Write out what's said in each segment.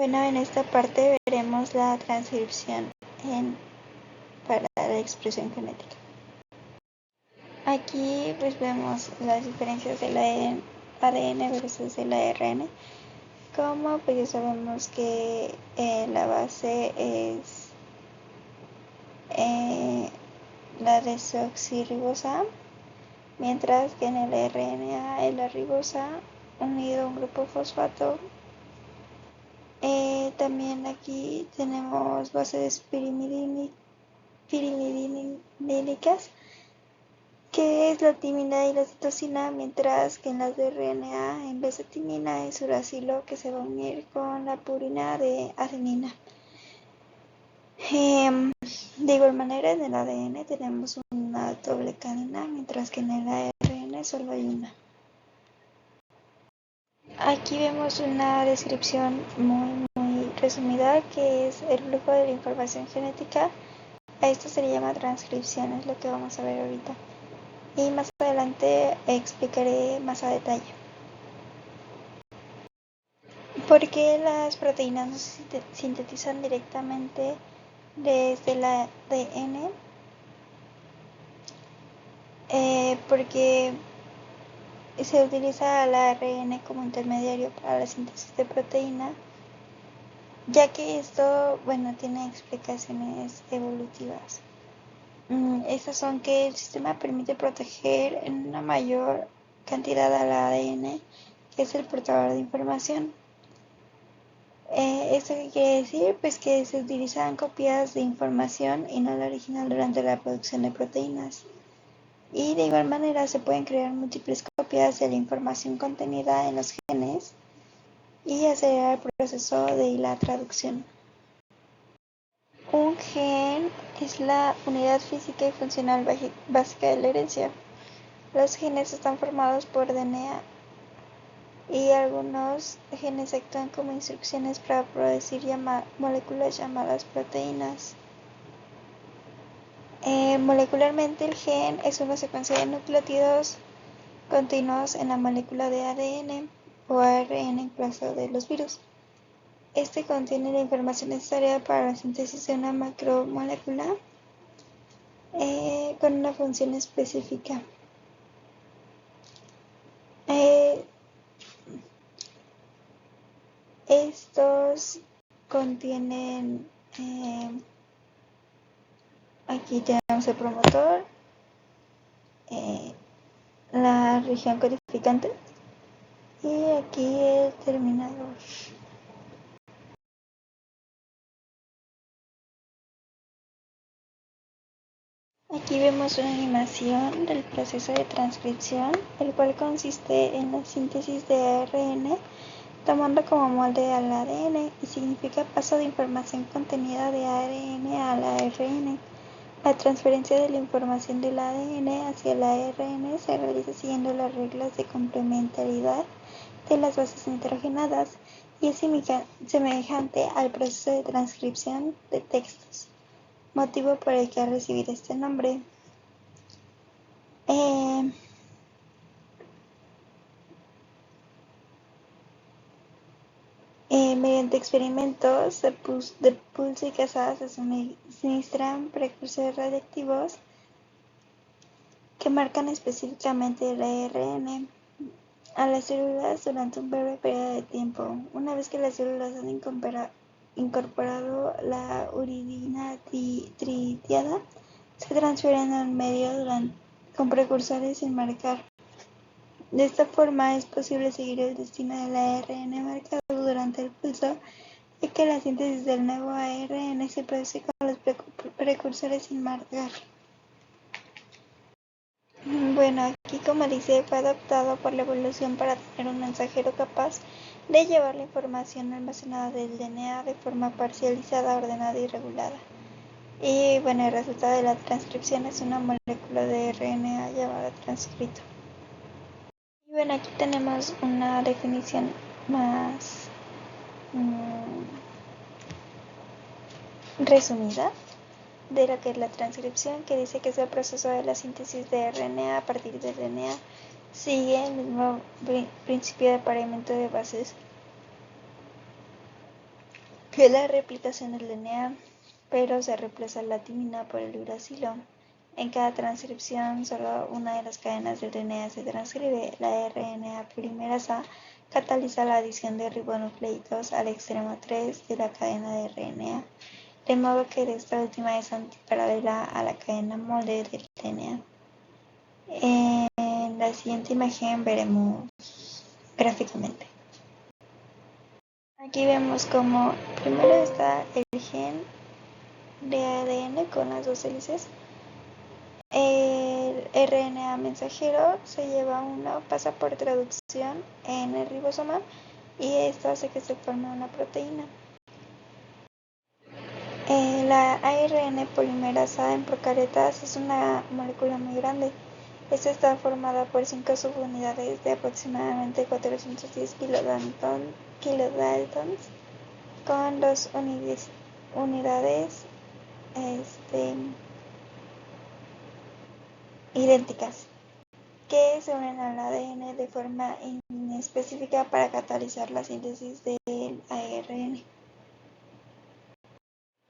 Bueno, en esta parte veremos la transcripción para la expresión genética. Aquí pues vemos las diferencias del ADN versus el ARN. Como pues ya sabemos que la base es la desoxirribosa, mientras que en el RNA es la ribosa unido a un grupo fosfato. También aquí tenemos bases pirimidínicas, que es la timina y la citosina, mientras que en las de RNA en vez de timina es uracilo, que se va a unir con la purina de adenina. De igual manera en el ADN tenemos una doble cadena, mientras que en el ARN solo hay una. Aquí vemos una descripción muy resumida, que es el flujo de la información genética. A esto se le llama transcripción, es lo que vamos a ver ahorita. Y más adelante explicaré más a detalle. ¿Por qué las proteínas no se sintetizan directamente desde el ADN? Porque se utiliza el ARN como intermediario para la síntesis de proteína, ya que esto, tiene explicaciones evolutivas. Estas son que el sistema permite proteger en una mayor cantidad al ADN, que es el portador de información. ¿Esto qué quiere decir? Pues que se utilizan copias de información y no la original durante la producción de proteínas. Y de igual manera se pueden crear múltiples copias de la información contenida en los genes y acelerar el proceso de la traducción. Un gen es la unidad física y funcional básica de la herencia. Los genes están formados por DNA y algunos genes actúan como instrucciones para producir moléculas llamadas proteínas. Molecularmente, el gen es una secuencia de nucleótidos continuos en la molécula de ADN o ARN en caso de los virus. Este contiene la información necesaria para la síntesis de una macromolécula con una función específica. Estos contienen, aquí tenemos el promotor, la región codificante y aquí el terminador. Aquí vemos una animación del proceso de transcripción, el cual consiste en la síntesis de ARN tomando como molde al ADN y significa paso de información contenida de ARN al ARN. La transferencia de la información del ADN hacia el ARN se realiza siguiendo las reglas de complementariedad de las bases nitrogenadas y es semejante al proceso de transcripción de textos, motivo por el que ha recibido este nombre. Mediante experimentos de pulso y casada se suministran precursores radiactivos que marcan específicamente el ARN a las células durante un breve periodo de tiempo. Una vez que las células han incorporado la uridina tritiada, se transfieren al medio con precursores sin marcar. De esta forma es posible seguir el destino del ARN marcado durante el pulso, ya que la síntesis del nuevo ARN se produce con los precursores sin marcar. Aquí como dice, fue adaptado por la evolución para tener un mensajero capaz de llevar la información almacenada del DNA de forma parcializada, ordenada y regulada. Y el resultado de la transcripción es una molécula de RNA llamada transcrito. Y aquí tenemos una definición más resumida de lo que es la transcripción, que dice que es el proceso de la síntesis de RNA a partir del DNA. Sigue el mismo principio de apareamiento de bases que la replicación es lineal, pero se reemplaza la timina por el uracilo. En cada transcripción, solo una de las cadenas del DNA se transcribe. La RNA polimerasa cataliza la adición de ribonucleidos al extremo 3 de la cadena de RNA, de modo que esta última es antiparalela a la cadena molde del DNA. En la siguiente imagen veremos gráficamente. Aquí vemos como primero está el gen de ADN con las dos hélices. El RNA mensajero se lleva uno, pasa por traducción en el ribosoma y esto hace que se forme una proteína. La ARN polimerasa en procariotas es una molécula muy grande. Esta está formada por 5 subunidades de aproximadamente 410 kilodaltons con 2 unidades idénticas que se unen al ADN de forma inespecífica para catalizar la síntesis del ARN.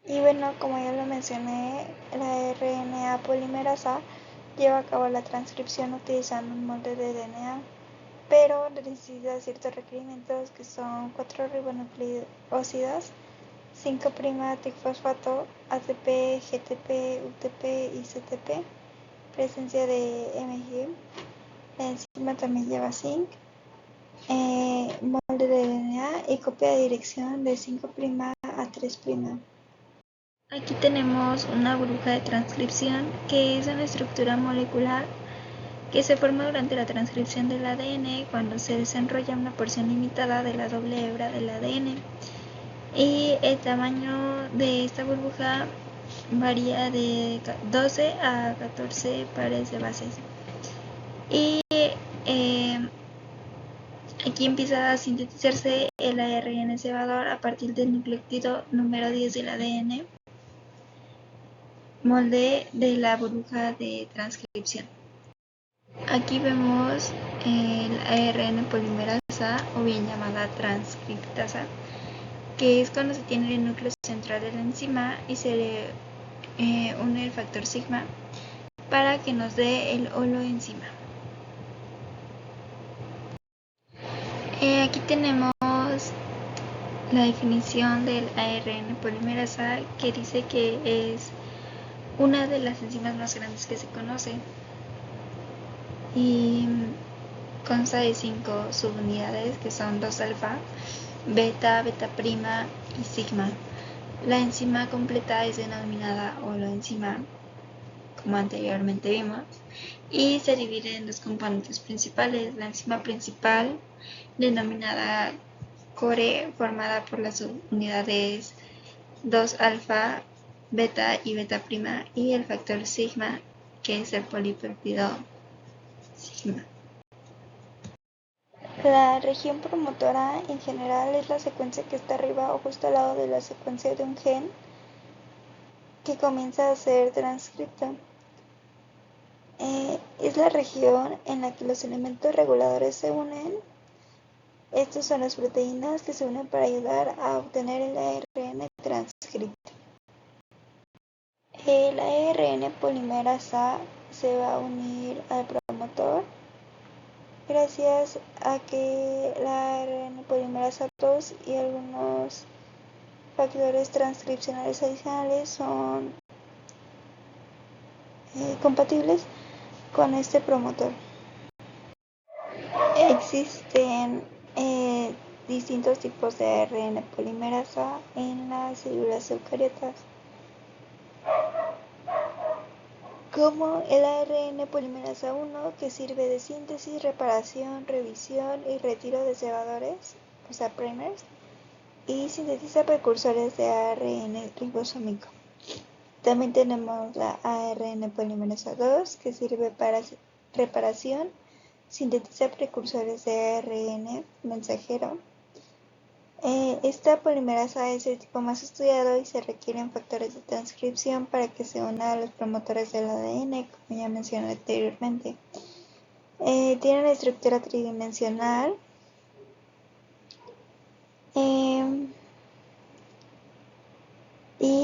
Y bueno, como ya lo mencioné, la RNA polimerasa lleva a cabo la transcripción utilizando un molde de DNA, pero necesita ciertos requerimientos que son 4 ribonucleósidos, 5'-trifosfato, ATP, GTP, UTP y CTP, presencia de Mg. La enzima también lleva zinc, molde de DNA y copia de dirección de 5' a 3'. Aquí tenemos una burbuja de transcripción, que es una estructura molecular que se forma durante la transcripción del ADN cuando se desenrolla una porción limitada de la doble hebra del ADN. Y el tamaño de esta burbuja varía de 12 a 14 pares de bases. Y aquí empieza a sintetizarse el ARN cebador a partir del nucleótido número 10 del ADN, molde de la burbuja de transcripción. Aquí vemos el ARN polimerasa, o bien llamada transcriptasa, que es cuando se tiene el núcleo central de la enzima y se le une el factor sigma para que nos dé el holoenzima. Aquí tenemos la definición del ARN polimerasa, que dice que es una de las enzimas más grandes que se conoce y consta de 5 subunidades que son 2 alfa, beta, beta prima y sigma. La enzima completa es denominada holoenzima, como anteriormente vimos, y se divide en dos componentes principales: la enzima principal, denominada core, formada por las unidades 2 alfa, beta y beta prima, y el factor sigma, que es el polipéptido sigma. La región promotora en general es la secuencia que está arriba o justo al lado de la secuencia de un gen que comienza a ser transcripto. Es la región en la que los elementos reguladores se unen. Estos son las proteínas que se unen para ayudar a obtener el ARN transcripto. El ARN polimerasa se va a unir al promotor gracias a que la ARN polimerasa 2 y algunos factores transcripcionales adicionales son compatibles con este promotor. Existen distintos tipos de ARN polimerasa en las células eucariotas, como el ARN polimerasa 1, que sirve de síntesis, reparación, revisión y retiro de cebadores, o sea, primers, y sintetiza precursores de ARN ribosómico. También tenemos la ARN polimerasa 2, que sirve para reparación, sintetiza precursores de ARN mensajero. Esta polimerasa es el tipo más estudiado y se requieren factores de transcripción para que se una a los promotores del ADN, como ya mencioné anteriormente. Tiene una estructura tridimensional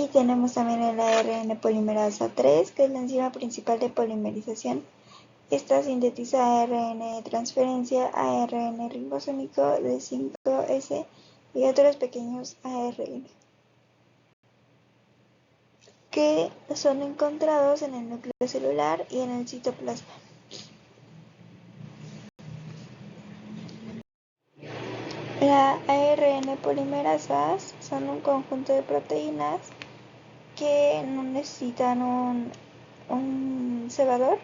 Y tenemos también el ARN polimerasa 3, que es la enzima principal de polimerización. Esta sintetiza ARN de transferencia, ARN ribosómico de 5S y otros pequeños ARN que son encontrados en el núcleo celular y en el citoplasma. Las ARN polimerasas son un conjunto de proteínas que no necesitan un cebador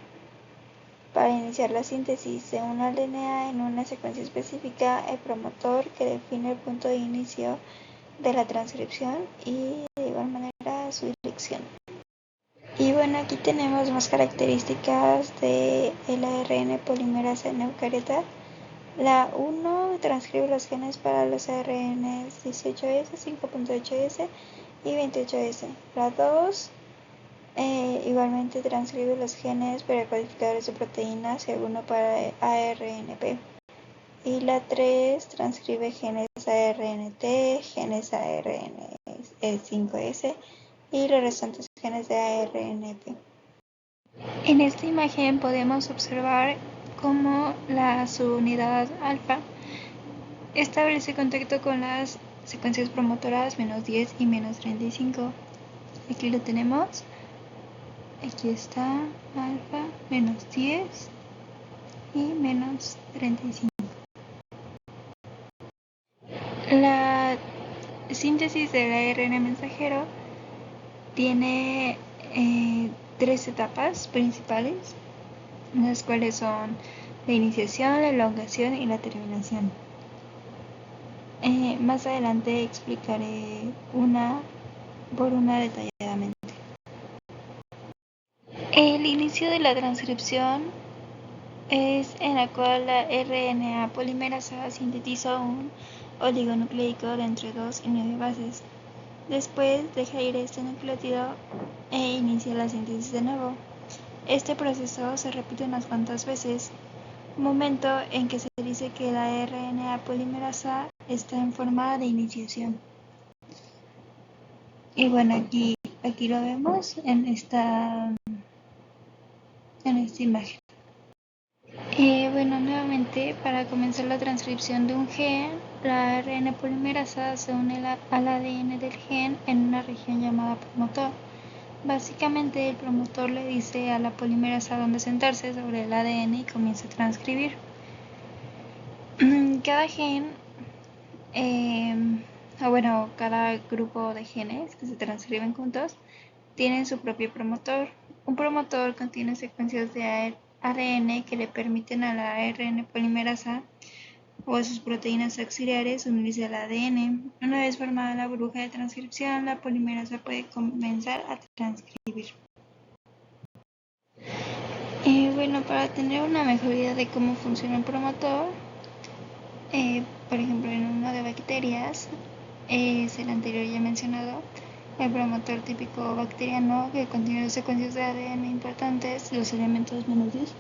para iniciar la síntesis de una DNA en una secuencia específica, el promotor que define el punto de inicio de la transcripción y de igual manera su dirección. Y bueno, aquí tenemos más características del ARN polimerasa en eucariota. La 1 transcribe los genes para los ARNs 18S, 5.8S y 28S. La 2 igualmente transcribe los genes precodificadores de proteínas y alguno para ARNP. Y la 3 transcribe genes ARNT, genes ARN5S y los restantes genes de ARNP. En esta imagen podemos observar cómo la subunidad alfa establece contacto con las secuencias promotoras -10 y -35. Aquí lo tenemos. Aquí está alfa -10 y -35. La síntesis del ARN mensajero tiene 3 etapas principales, las cuales son la iniciación, la elongación y la terminación. Más adelante explicaré una por una detalladamente. El inicio de la transcripción es en la cual la RNA polimerasa sintetiza un oligonucleico de entre 2 y 9 bases. Después deja ir este nucleótido e inicia la síntesis de nuevo. Este proceso se repite unas cuantas veces, momento en que se dice que la RNA polimerasa está en forma de iniciación. Y bueno, aquí lo vemos en esta imagen. Bueno, nuevamente, para comenzar la transcripción de un gen, la ARN polimerasa se une al ADN del gen en una región llamada promotor. Básicamente, el promotor le dice a la polimerasa dónde sentarse sobre el ADN y comienza a transcribir. Cada gen, cada grupo de genes que se transcriben juntos, tienen su propio promotor. Un promotor contiene secuencias de ADN que le permiten a la ARN polimerasa o a sus proteínas auxiliares unirse al ADN. Una vez formada la burbuja de transcripción, la polimerasa puede comenzar a transcribir. Para tener una mejor idea de cómo funciona un promotor, por ejemplo, en uno de bacterias, es el anterior ya mencionado, el promotor típico bacteriano que contiene secuencias de ADN importantes, los elementos -10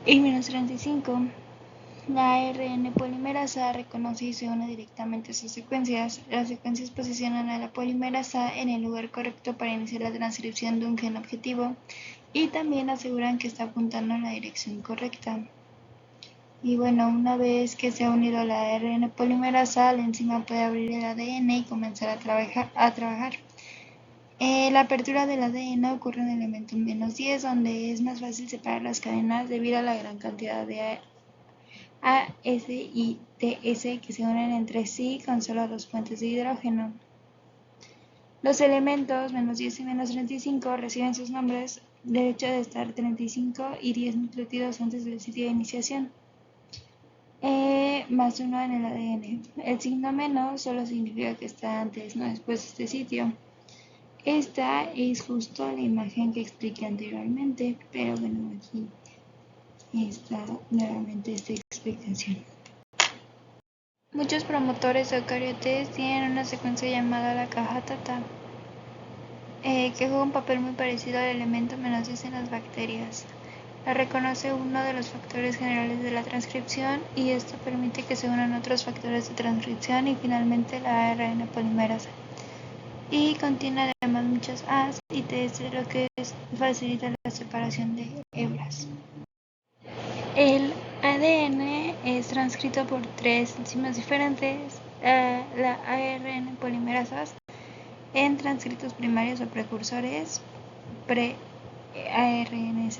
y -35. La ARN polimerasa reconoce y se une directamente a sus secuencias. Las secuencias posicionan a la polimerasa en el lugar correcto para iniciar la transcripción de un gen objetivo y también aseguran que está apuntando en la dirección correcta. Y bueno, una vez que se ha unido a la ARN polimerasa, la enzima puede abrir el ADN y comenzar a trabajar. La apertura del ADN ocurre en el elemento -10, donde es más fácil separar las cadenas debido a la gran cantidad de A, S y TS que se unen entre sí con solo 2 fuentes de hidrógeno. Los elementos -10 y -35 reciben sus nombres del hecho de estar 35 y 10 nucleótidos antes del sitio de iniciación. Más 1 en el ADN. El signo menos solo significa que está antes, no después de este sitio. Esta es justo la imagen que expliqué anteriormente, pero bueno, aquí está nuevamente esta explicación. Muchos promotores eucariotes tienen una secuencia llamada la caja Tata, que juega un papel muy parecido al elemento -10 en las bacterias. La reconoce uno de los factores generales de la transcripción y esto permite que se unan otros factores de transcripción y finalmente la ARN polimerasa. y contiene además muchas A's y T's, lo que facilita la separación de hebras. El ADN es transcrito por 3 enzimas diferentes, la ARN polimerasas, en transcritos primarios o precursores, pre-ARNs,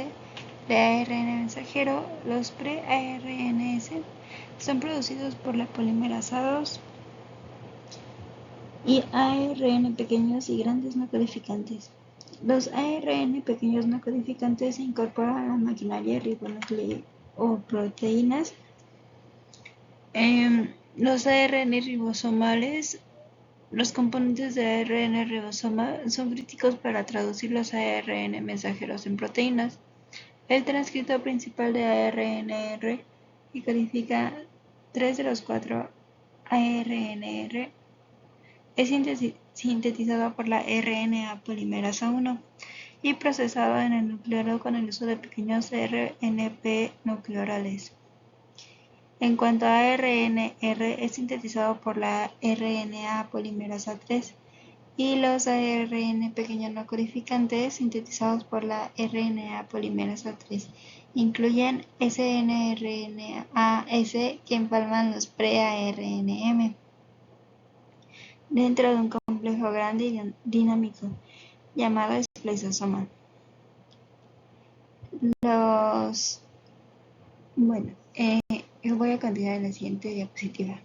de ARN mensajero. Los pre-ARNs son producidos por la polimerasa 2 y ARN pequeños y grandes no codificantes. Los ARN pequeños no codificantes se incorporan a la maquinaria ribonucleoproteínas. Los ARN ribosomales, los componentes de ARN ribosoma, son críticos para traducir los ARN mensajeros en proteínas. El transcrito principal de ARNR, que codifica 3 de los 4 ARNR, es sintetizado por la RNA polimerasa 1 y procesado en el nucleolo con el uso de pequeños RNP nucleorales. En cuanto a ARNR, es sintetizado por la RNA polimerasa 3 y los ARN pequeños no codificantes sintetizados por la RNA polimerasa 3 incluyen snRNAs que empalman los pre-ARNM dentro de un complejo grande y dinámico llamado spliceosoma. Voy a continuar en la siguiente diapositiva.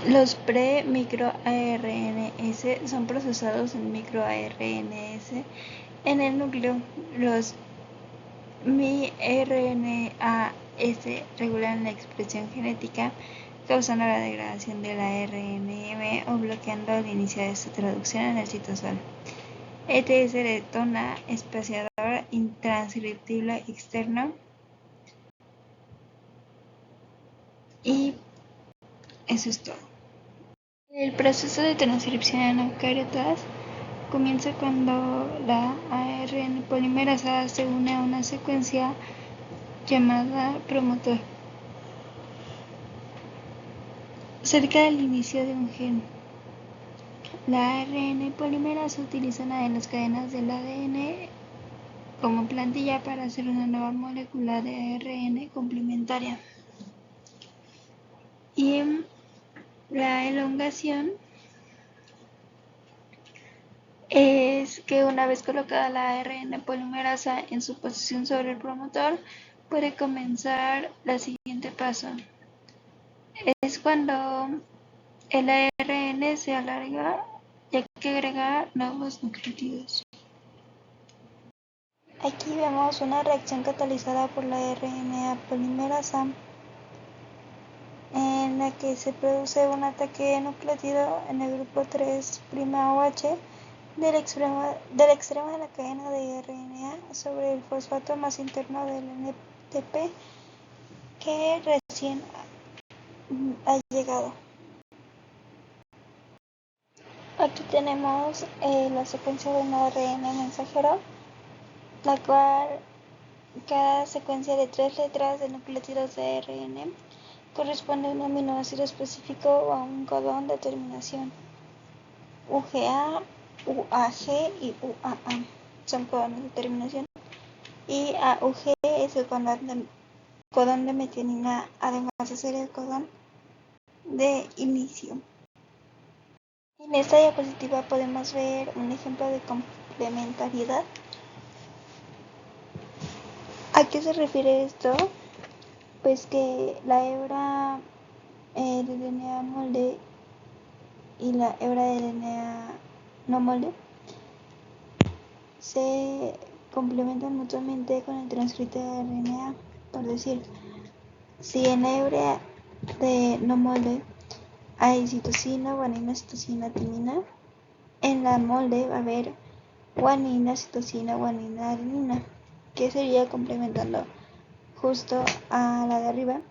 Los pre-microARNs son procesados en microARNs en el núcleo. Los miRNAs regulan la expresión genética, causando la degradación de la RNM o bloqueando el inicio de su traducción en el citosol. ETS detona espaciador intranscriptible externo. Y eso es todo. El proceso de transcripción en eucariotas comienza cuando la ARN polimerasa se une a una secuencia llamada promotor cerca del inicio de un gen. La ARN polimerasa utiliza una de las cadenas del ADN como plantilla para hacer una nueva molécula de ARN complementaria. Y la elongación es que una vez colocada la ARN polimerasa en su posición sobre el promotor, puede comenzar el siguiente paso. Es cuando el ARN se alarga y hay que agregar nuevos nucleótidos. Aquí vemos una reacción catalizada por la RNA polimerasa en la que se produce un ataque de nucleótido en el grupo 3'OH del extremo de la cadena de RNA sobre el fosfato más interno del NTP que recién ha llegado. Aquí tenemos la secuencia de un ARN mensajero, la cual cada secuencia de 3 letras de nucleótidos de ARN corresponde a un aminoácido específico o a un codón de terminación. UGA, UAG y UAA son codones de terminación y AUG es el codón de metionina, además de ser el codón de inicio. En esta diapositiva podemos ver un ejemplo de complementariedad. ¿A qué se refiere esto? Pues que la hebra de DNA molde y la hebra de DNA no molde se complementan mutuamente con el transcrito de RNA. Por decir, si en la hebra de no molde hay citosina, guanina, citosina, timina, en la molde va a haber guanina, citosina, guanina, adenina, que sería complementando justo a la de arriba.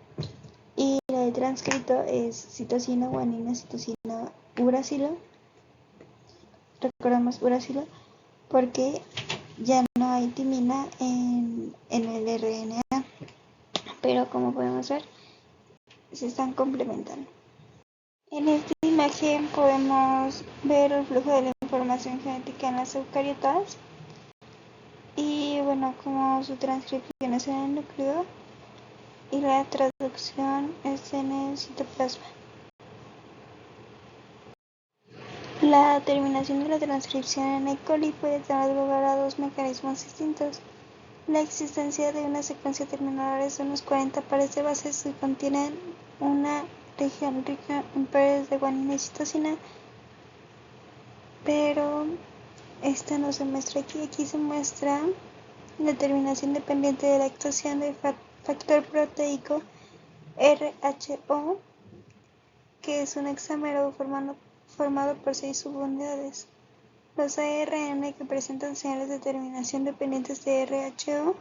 Y la de transcrito es citosina, guanina, citosina, uracilo. Recordamos uracilo porque ya no hay timina en el RNA, pero como podemos ver, se están complementando. En esta imagen imagen podemos ver el flujo de la información genética en las eucariotas y bueno, como su transcripción es en el núcleo y la traducción es en el citoplasma. La terminación de la transcripción en E. coli puede tener lugar a dos mecanismos distintos: la existencia de una secuencia terminadora de unos 40 pares de bases que contienen una región rica en pares de guanina y citosina, pero esta no se muestra aquí. Aquí se muestra la terminación dependiente de la actuación del factor proteico RHO, que es un hexámero formado por 6 subunidades. Los ARN que presentan señales de terminación dependientes de RHO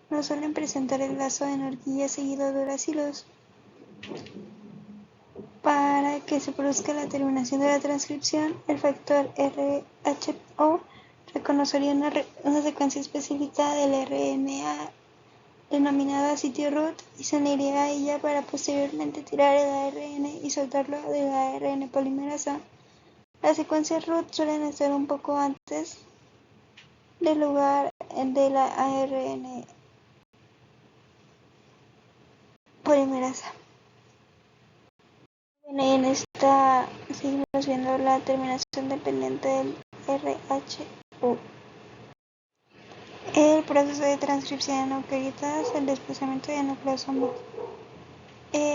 no suelen presentar el lazo en horquilla seguido de uracilos. Para que se produzca la terminación de la transcripción, el factor RHO reconocería una secuencia específica del RNA denominada sitio root y se uniría a ella para posteriormente tirar el ARN y soltarlo de la ARN polimerasa. Las secuencias root suelen estar un poco antes del lugar de la ARN polimerasa. Bueno, y en esta seguimos viendo la terminación dependiente del RHO. El proceso de transcripción en eucariotas, el desplazamiento de nucleosomas.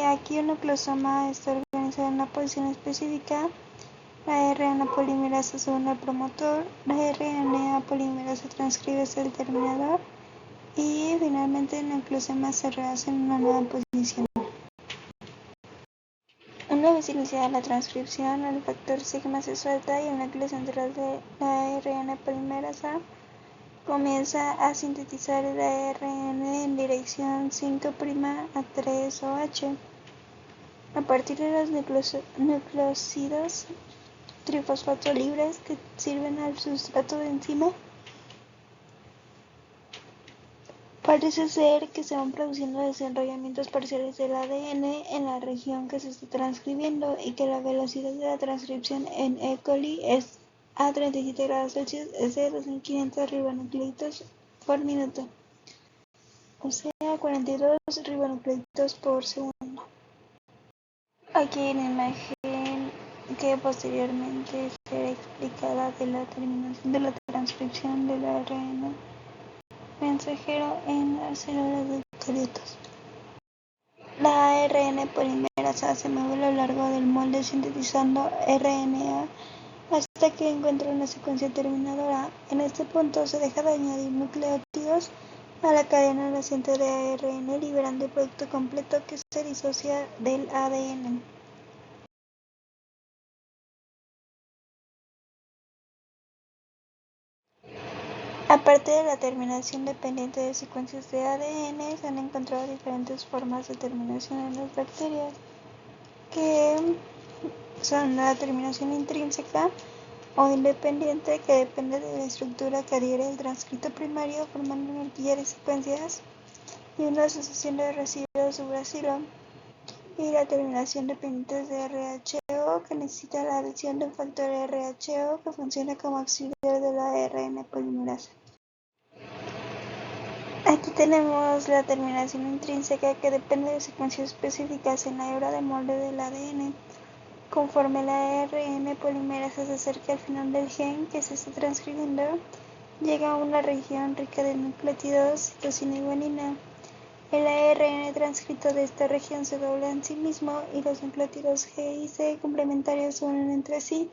Aquí un nucleosoma está organizado en una posición específica. La RNA polimerasa se une al promotor, la RNA polimerasa transcribe hasta el terminador y finalmente el nucleosoma se rehace en una nueva posición. Una vez iniciada la transcripción, el factor sigma se suelta y el núcleo central de la RNA polimerasa comienza a sintetizar el ARN en dirección 5' a 3-OH. A partir de los nucleósidos trifosfato libres que sirven al sustrato de enzima, parece ser que se van produciendo desenrollamientos parciales del ADN en la región que se está transcribiendo y que la velocidad de la transcripción en E. coli es a 37 grados Celsius es de 2500 ribonucleitos por minuto, o sea 42 ribonucleitos por segundo. Aquí en la imagen que posteriormente será explicada de la terminación de la transcripción del ARN mensajero en las células de eucariotas. La ARN polimerasa se mueve a lo largo del molde sintetizando RNA hasta que encuentra una secuencia terminadora. En este punto se deja de añadir nucleótidos a la cadena naciente de ARN, liberando el producto completo que se disocia del ADN. Aparte de la terminación dependiente de secuencias de ADN, se han encontrado diferentes formas de terminación en las bacterias, que son la terminación intrínseca o independiente, que depende de la estructura que adhiere al transcrito primario, formando una horquilla de secuencias y una asociación de residuos uracilo, y la terminación dependiente de RHO, que necesita la adición de un factor RHO que funciona como auxiliar de la ARN polimerasa. Aquí tenemos la terminación intrínseca, que depende de secuencias específicas en la hebra de molde del ADN. Conforme la ARN polimerasa se acerca al final del gen que se está transcribiendo, llega a una región rica de nucleótidos, citosina y guanina. El ARN transcrito de esta región se dobla en sí mismo y los nucleótidos G y C complementarios se unen entre sí,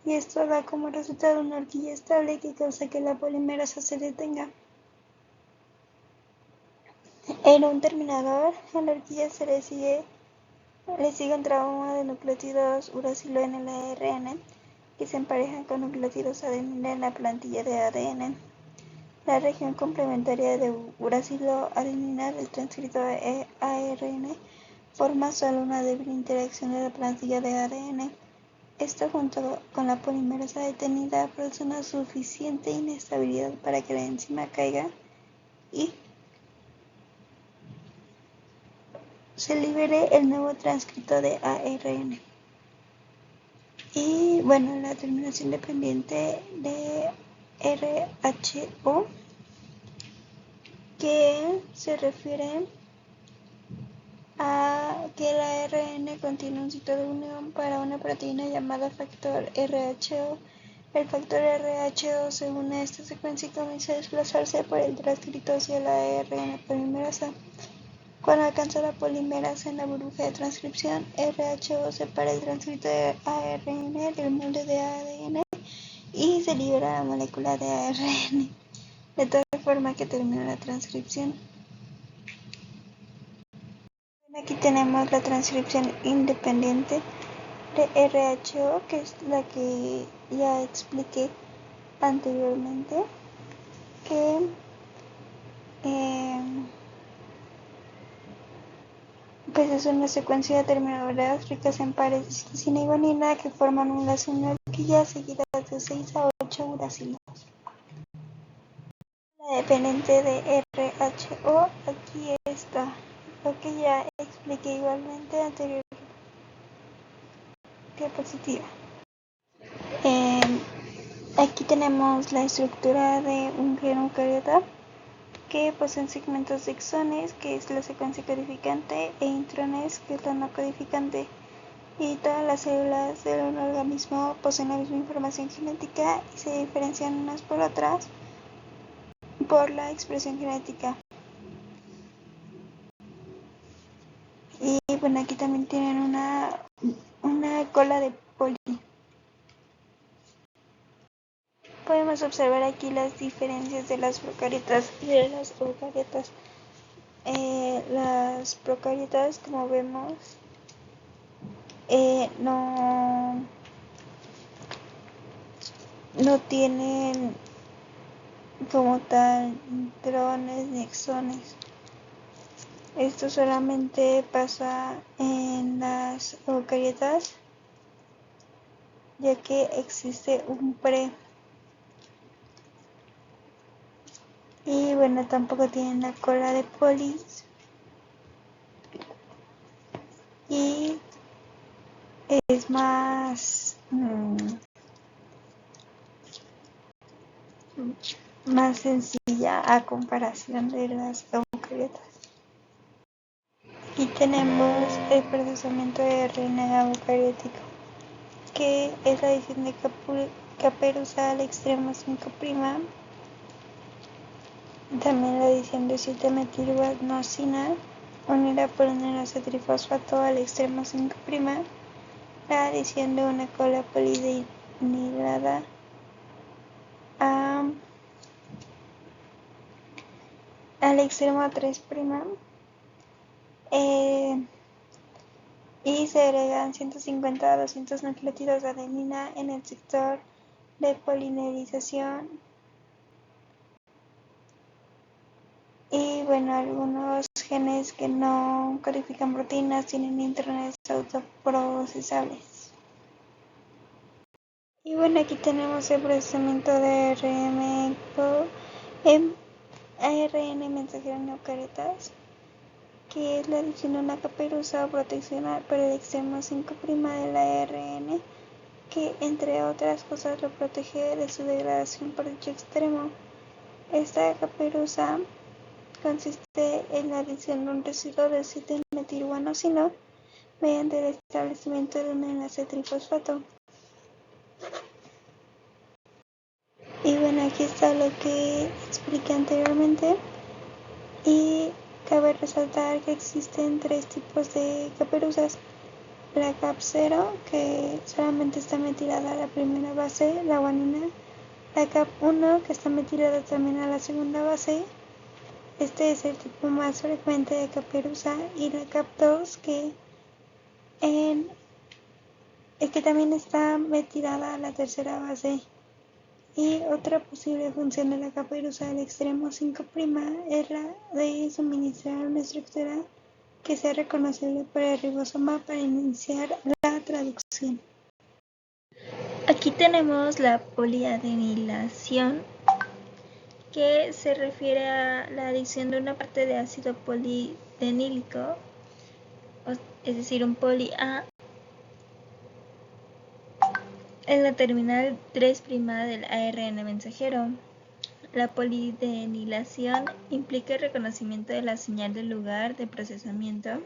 y esto da como resultado una horquilla estable que causa que la polimerasa se detenga. En un terminador, a la horquilla se le sigue un tramo de nucleótidos uracilo en el ARN que se emparejan con nucleótidos adenina en la plantilla de ADN. La región complementaria de uracilo-adenina del transcrito de ARN forma solo una débil interacción de la plantilla de ADN. Esto, junto con la polimerasa detenida, produce una suficiente inestabilidad para que la enzima caiga y se libere el nuevo transcrito de ARN. bueno, la terminación dependiente de RHO, que se refiere a que el ARN contiene un sitio de unión para una proteína llamada factor RHO. El factor RHO se une a esta secuencia y comienza a desplazarse por el transcrito hacia la ARN polimerasa. Cuando alcanza la polimerasa en la burbuja de transcripción, RHO separa el transcrito de ARN del molde de ADN y se libera la molécula de ARN, de tal forma que termina la transcripción. Aquí tenemos la transcripción independiente de RHO, que es la que ya expliqué anteriormente, que pues es una secuencia de terminadoras ricas en pares de citosina y guanina que forman un lazo en una horquilla seguidas de 6 a 8 uracilos. La dependiente de RHO aquí está, lo que ya expliqué igualmente anterior diapositiva. Aquí tenemos la estructura de un gen eucariota que poseen segmentos de exones, que es la secuencia codificante, e intrones, que es la no codificante. Y todas las células de un organismo poseen la misma información genética y se diferencian unas por otras por la expresión genética. Y bueno, aquí también tienen una cola de poli. Podemos observar aquí las diferencias de las procariotas y de las eucariotas. Las procariotas, como vemos, no tienen como tal intrones ni exones. Esto solamente pasa en las eucariotas, ya que existe un pre. Y bueno, tampoco tienen la cola de polis. Y es más sencilla a comparación de las eucariotas. Aquí tenemos el procesamiento de RNA eucariótico, que es la adición de caperuza al extremo 5', también la adición de 7-metilguanosina unida por un enlace trifosfato al extremo 5', la adición de una cola polidenilada al extremo 3', y se agregan 150 a 200 nucleótidos de adenina en el sector de polimerización. Y bueno, algunos genes que no codifican proteínas tienen intrones autoprocesables. Y bueno, aquí tenemos el procesamiento de ARN mensajero en eucariotas, que es la adición de una caperuza o protección por el extremo 5' del ARN, que entre otras cosas lo protege de su degradación por dicho extremo. Esta caperuza consiste en la adición de un residuo de 7-metilguanosina mediante el establecimiento de un enlace trifosfato. Y bueno, aquí está lo que expliqué anteriormente, y cabe resaltar que existen 3 tipos de caperuzas: la CAP0, que solamente está metilada a la primera base, la guanina; la CAP1, que está metilada también a la segunda base, este es el tipo más frecuente de caperuza; y la CAP2, que también está metilada a la tercera base. Y otra posible función de la caperuza del extremo 5' es la de suministrar una estructura que sea reconocible por el ribosoma para iniciar la traducción. Aquí tenemos la poliadenilación, que se refiere a la adición de una parte de ácido polidenílico, es decir, un poli A, En la terminal 3' del ARN mensajero, la polidenilación implica el reconocimiento de la señal del lugar de procesamiento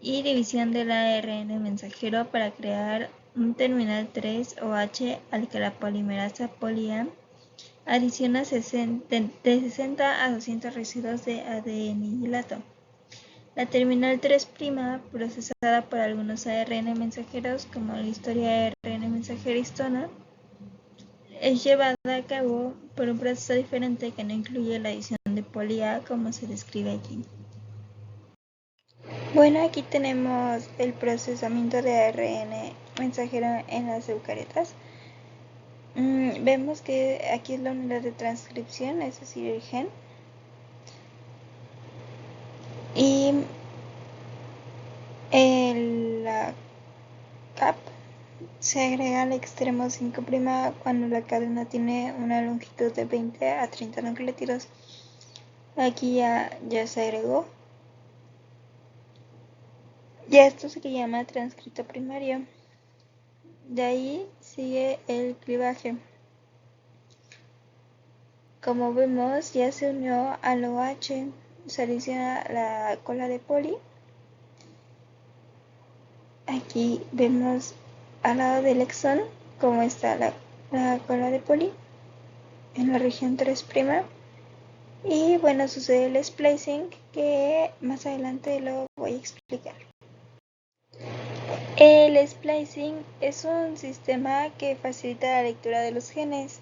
y división del ARN mensajero para crear un terminal 3 OH al que la polimerasa poly-A adiciona de 60 a 200 residuos de adenilato. La terminal 3', procesada por algunos ARN mensajeros como la historia ARN mensajero histona, es llevada a cabo por un proceso diferente que no incluye la adición de poly-A como se describe aquí. Bueno, aquí tenemos el procesamiento de ARN mensajero en las eucariotas. Vemos que aquí es la unidad de transcripción, es decir, el gen. Y la CAP se agrega al extremo 5' cuando la cadena tiene una longitud de 20 a 30 nucleótidos. Aquí ya se agregó. Ya esto se llama transcrito primario. De ahí sigue el clivaje. Como vemos, ya se unió al OH, se adiciona la cola de poli. Aquí vemos al lado del exón cómo está la cola de poli en la región 3'. Y bueno, sucede el splicing, que más adelante lo voy a explicar. El splicing es un sistema que facilita la lectura de los genes.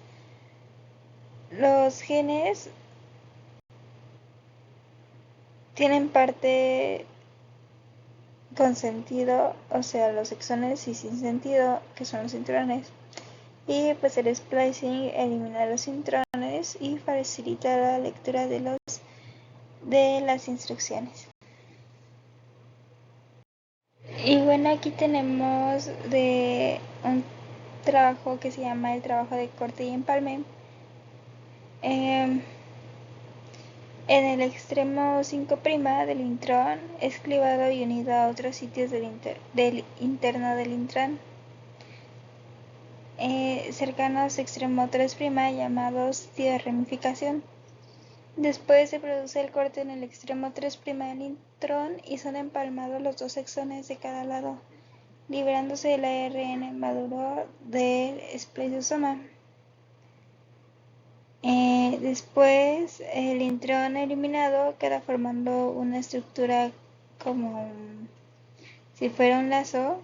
Los genes tienen parte con sentido, o sea, los exones, y sin sentido, que son los intrones. Y pues el splicing elimina los intrones y facilita la lectura de las instrucciones. Y bueno, aquí tenemos de un trabajo que se llama el trabajo de corte y empalme. En el extremo 5' del intrón es clivado y unido a otros sitios del interno del intrón, cercanos extremo 3' llamados sitio de ramificación. Después se produce el corte en el extremo 3' del intrón y son empalmados los dos exones de cada lado, liberándose el ARN maduro del spliceosoma. Después el intrón eliminado queda formando una estructura como si fuera un lazo,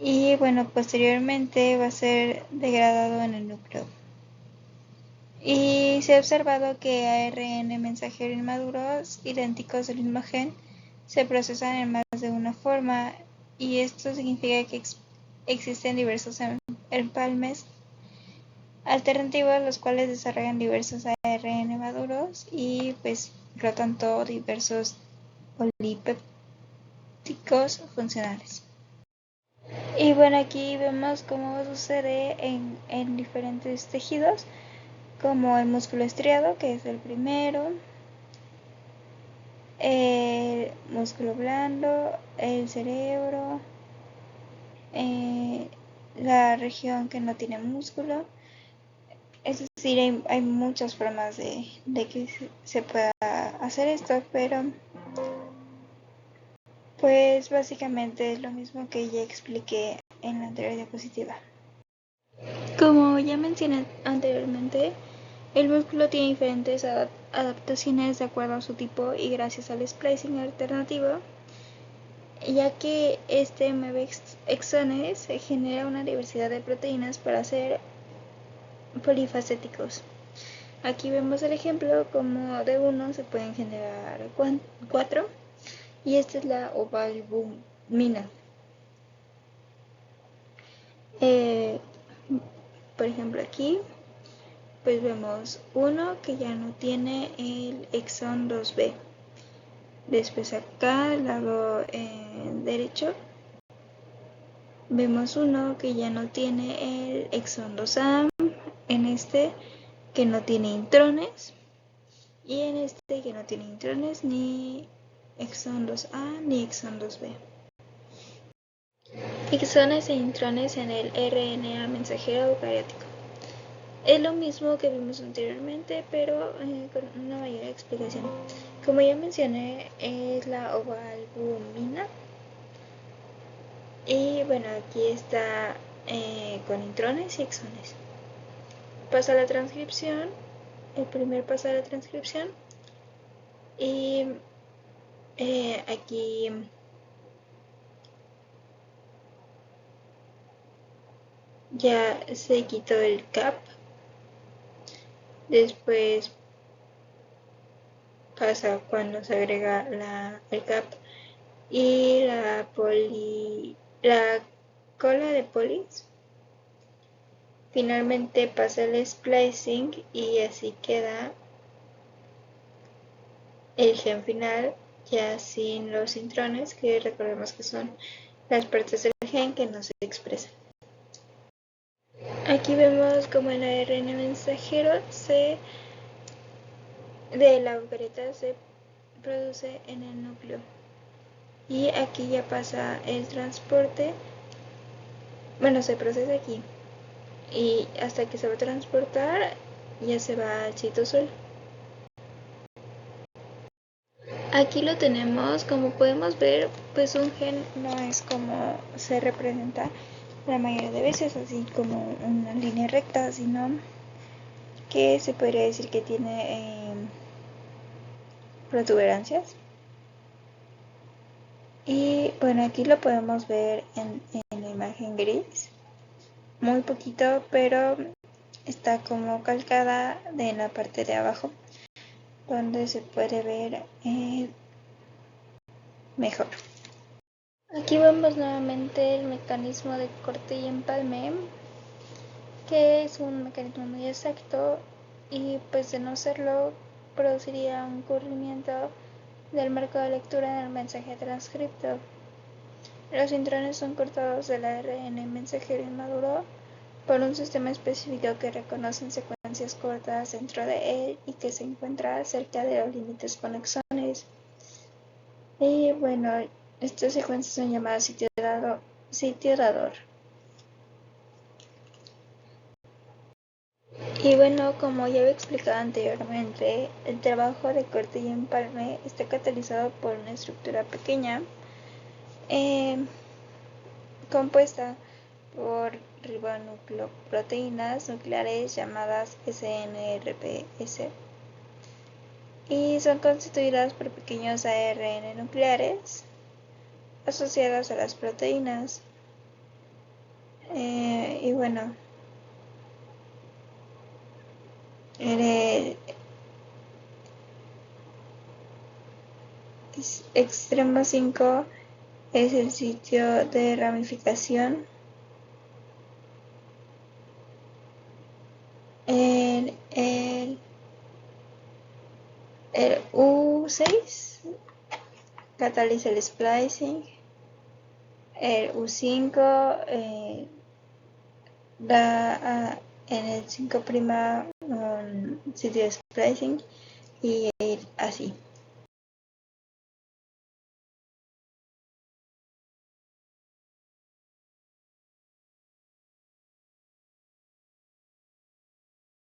y bueno, posteriormente va a ser degradado en el núcleo. Y se ha observado que ARN mensajero inmaduros idénticos del mismo gen se procesan en más de una forma, y esto significa que existen diversos empalmes alternativos, los cuales desarrollan diversos ARN maduros y pues por lo tanto diversos polipépticos funcionales. Y bueno, aquí vemos cómo sucede en diferentes tejidos, como el músculo estriado, que es el primero, el músculo blando, el cerebro, la región que no tiene músculo. Es decir, hay muchas formas de que se pueda hacer esto, pero pues básicamente es lo mismo que ya expliqué en la anterior diapositiva. Como ya mencioné anteriormente, el músculo tiene diferentes adaptaciones de acuerdo a su tipo y gracias al splicing alternativo, ya que este mueve exones, se genera una diversidad de proteínas para ser polifacéticos. Aquí vemos el ejemplo como de uno se pueden generar 4, y esta es la ovalbumina. Por ejemplo, aquí pues vemos uno que ya no tiene el exón 2B. Después acá del lado derecho vemos uno que ya no tiene el exón 2A, en este que no tiene intrones, y en este que no tiene intrones ni exón 2A ni exón 2B. exones e intrones en el RNA mensajero eucariótico. Es lo mismo que vimos anteriormente, pero con una mayor explicación. Como ya mencioné, es la ovalbumina. Y bueno, aquí está con intrones y exones. Pasa la transcripción, el primer paso de la transcripción. Y aquí ya se quitó el cap. Después pasa cuando se agrega el cap y la cola de polis. Finalmente pasa el splicing y así queda el gen final ya sin los intrones, que recordemos que son las partes del gen que no se expresan. Aquí vemos como el ARN mensajero de la eucariota se produce en el núcleo. Y aquí ya pasa el transporte, bueno, se procesa aquí. Y hasta que se va a transportar, ya se va al citosol. Aquí lo tenemos, como podemos ver, pues un gen no es como se representa la mayoría de veces, así como una línea recta, sino que se podría decir que tiene protuberancias. Y bueno, aquí lo podemos ver en la imagen gris, muy poquito, pero está como calcada en la parte de abajo, donde se puede ver mejor. Aquí vemos nuevamente el mecanismo de corte y empalme, que es un mecanismo muy exacto y pues de no serlo produciría un corrimiento del marco de lectura en el mensaje transcripto. Los intrones son cortados del ARN mensajero inmaduro por un sistema específico que reconoce secuencias cortas dentro de él y que se encuentra cerca de los límites con exones. Y bueno, estas secuencias son llamadas sitio dador. Y bueno, como ya había explicado anteriormente, el trabajo de corte y empalme está catalizado por una estructura pequeña compuesta por ribonucleoproteínas nucleares llamadas SNRPS y son constituidas por pequeños ARN nucleares asociados a las proteínas. Y bueno, el extremo 5 es el sitio de ramificación. El U6 cataliza el splicing. El U5 da en el 5' un sitio de splicing y así.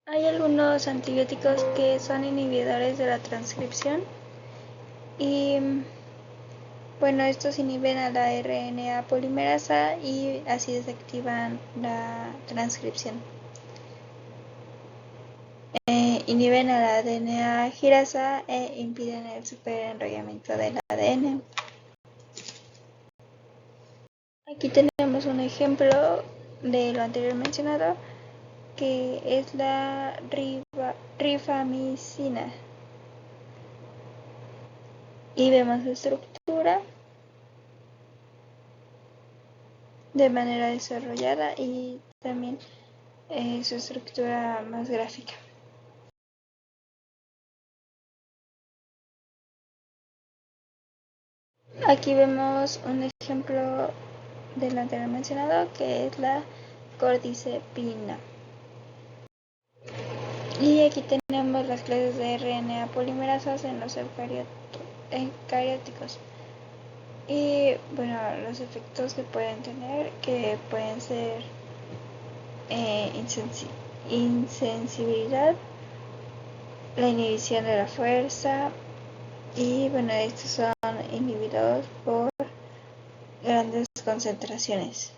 Hay algunos antibióticos que son inhibidores de la transcripción y bueno, estos inhiben a la RNA polimerasa y así desactivan la transcripción. Inhiben a la DNA girasa e impiden el superenrollamiento del ADN. Aquí tenemos un ejemplo de lo anterior mencionado, que es la rifamicina. Y vemos la estructura de manera desarrollada y también su estructura más gráfica. Aquí vemos un ejemplo de lo anterior mencionado, que es la cordycepina. Y aquí tenemos las clases de RNA polimerasas en los eucarióticos. Y bueno, los efectos que pueden tener, que pueden ser insensibilidad, la inhibición de la fuerza, y bueno, estos son inhibidos por grandes concentraciones.